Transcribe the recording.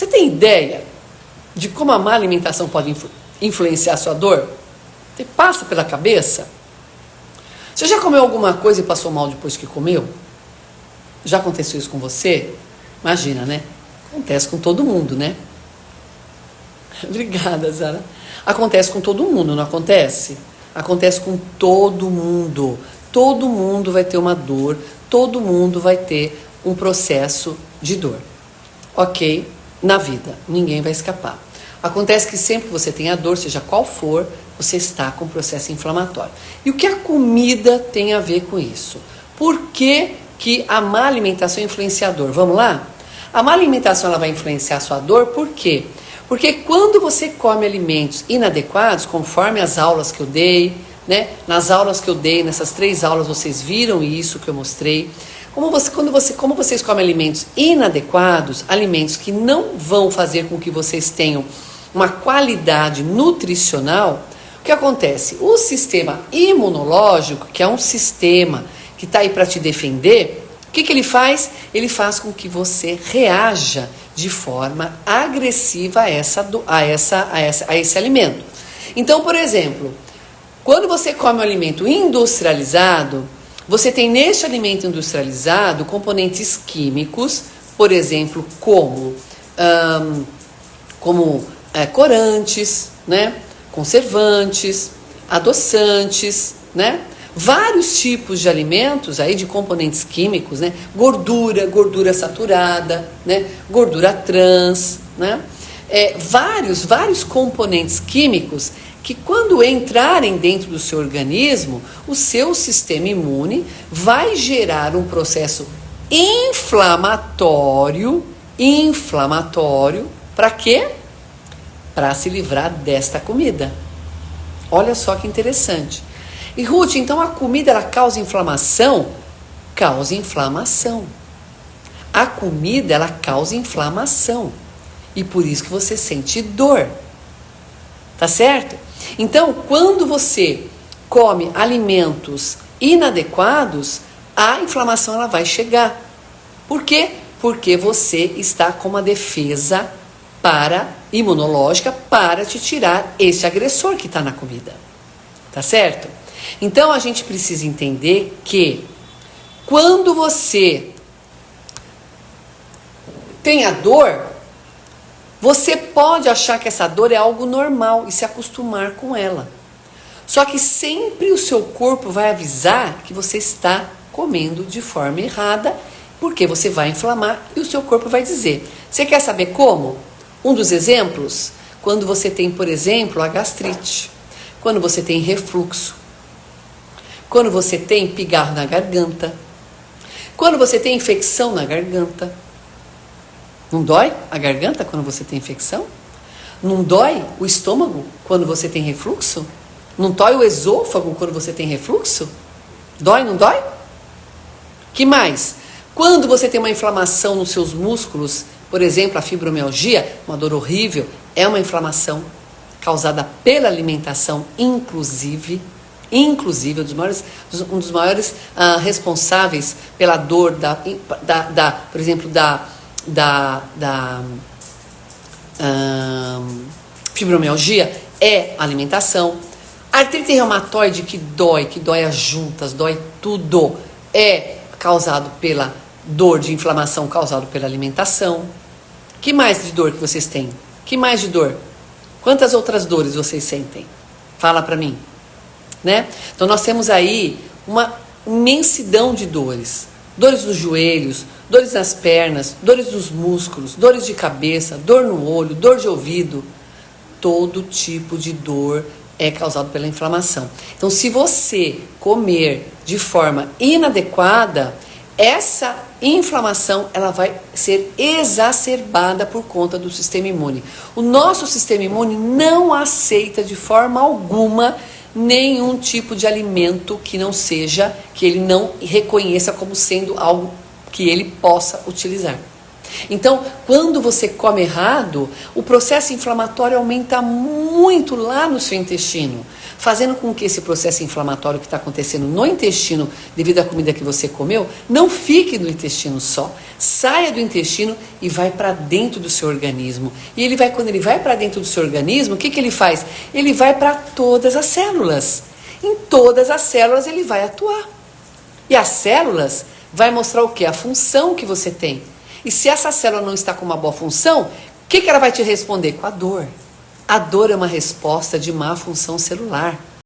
Você tem ideia de como a má alimentação pode influenciar a sua dor? Você passa pela cabeça? Você já comeu alguma coisa e passou mal depois que comeu? Já aconteceu isso com você? Imagina, né? Acontece com todo mundo, né? Obrigada, Zara. Acontece com todo mundo, não acontece? Acontece com todo mundo. Todo mundo vai ter uma dor, todo mundo vai ter um processo de dor. Ok? Na vida, ninguém vai escapar. Acontece que sempre que você tem a dor, seja qual for, você está com processo inflamatório. E o que a comida tem a ver com isso? Por que a má alimentação é influenciador? Vamos lá? A má alimentação ela vai influenciar a sua dor, por quê? Porque quando você come alimentos inadequados, conforme as aulas que eu dei, né? Nas aulas que eu dei, nessas 3 aulas, vocês viram isso que eu mostrei. Como vocês comem alimentos inadequados, alimentos que não vão fazer com que vocês tenham uma qualidade nutricional, o que acontece? O sistema imunológico, que é um sistema que está aí para te defender, o que ele faz? Ele faz com que você reaja de forma agressiva a esse alimento. Então, por exemplo, quando você come um alimento industrializado, você tem neste alimento industrializado componentes químicos, por exemplo, como corantes, né? Conservantes, adoçantes, né? Vários tipos de alimentos aí de componentes químicos, né? Gordura saturada, né? Gordura trans, né? Vários componentes químicos que quando entrarem dentro do seu organismo, o seu sistema imune vai gerar um processo inflamatório, para quê? Para se livrar desta comida. Olha só que interessante. E Ruth, então a comida ela causa inflamação? Causa inflamação. A comida ela causa inflamação. E por isso que você sente dor. Tá certo? Então, quando você come alimentos inadequados, a inflamação ela vai chegar. Por quê? Porque você está com uma defesa imunológica para te tirar esse agressor que está na comida. Tá certo? Então, a gente precisa entender que quando você tem a dor, você pode achar que essa dor é algo normal e se acostumar com ela. Só que sempre o seu corpo vai avisar que você está comendo de forma errada, porque você vai inflamar e o seu corpo vai dizer. Você quer saber como? Um dos exemplos, quando você tem, por exemplo, a gastrite, quando você tem refluxo, quando você tem pigarro na garganta, quando você tem infecção na garganta. Não dói a garganta quando você tem infecção? Não dói o estômago quando você tem refluxo? Não dói o esôfago quando você tem refluxo? Dói, não dói? Que mais? Quando você tem uma inflamação nos seus músculos, por exemplo, a fibromialgia, uma dor horrível, é uma inflamação causada pela alimentação, inclusive um dos maiores responsáveis pela dor, por exemplo, da fibromialgia é a alimentação. Artrite reumatoide que dói as juntas, dói tudo, é causado pela dor de inflamação causada pela alimentação. Que mais de dor que vocês têm? Que mais de dor? Quantas outras dores vocês sentem? Fala pra mim, né? Então nós temos aí uma imensidão de dores. Dores nos joelhos, dores nas pernas, dores nos músculos, dores de cabeça, dor no olho, dor de ouvido. Todo tipo de dor é causado pela inflamação. Então, se você comer de forma inadequada, essa inflamação ela vai ser exacerbada por conta do sistema imune. O nosso sistema imune não aceita de forma alguma nenhum tipo de alimento que não seja, que ele não reconheça como sendo algo que ele possa utilizar. Então, quando você come errado, o processo inflamatório aumenta muito lá no seu intestino, fazendo com que esse processo inflamatório que está acontecendo no intestino, devido à comida que você comeu, não fique no intestino só, saia do intestino e vai para dentro do seu organismo. E ele vai, quando ele vai para dentro do seu organismo, o que ele faz? Ele vai para todas as células. Em todas as células ele vai atuar. E as células vai mostrar o quê? A função que você tem. E se essa célula não está com uma boa função, o que ela vai te responder? Com a dor. A dor é uma resposta de má função celular.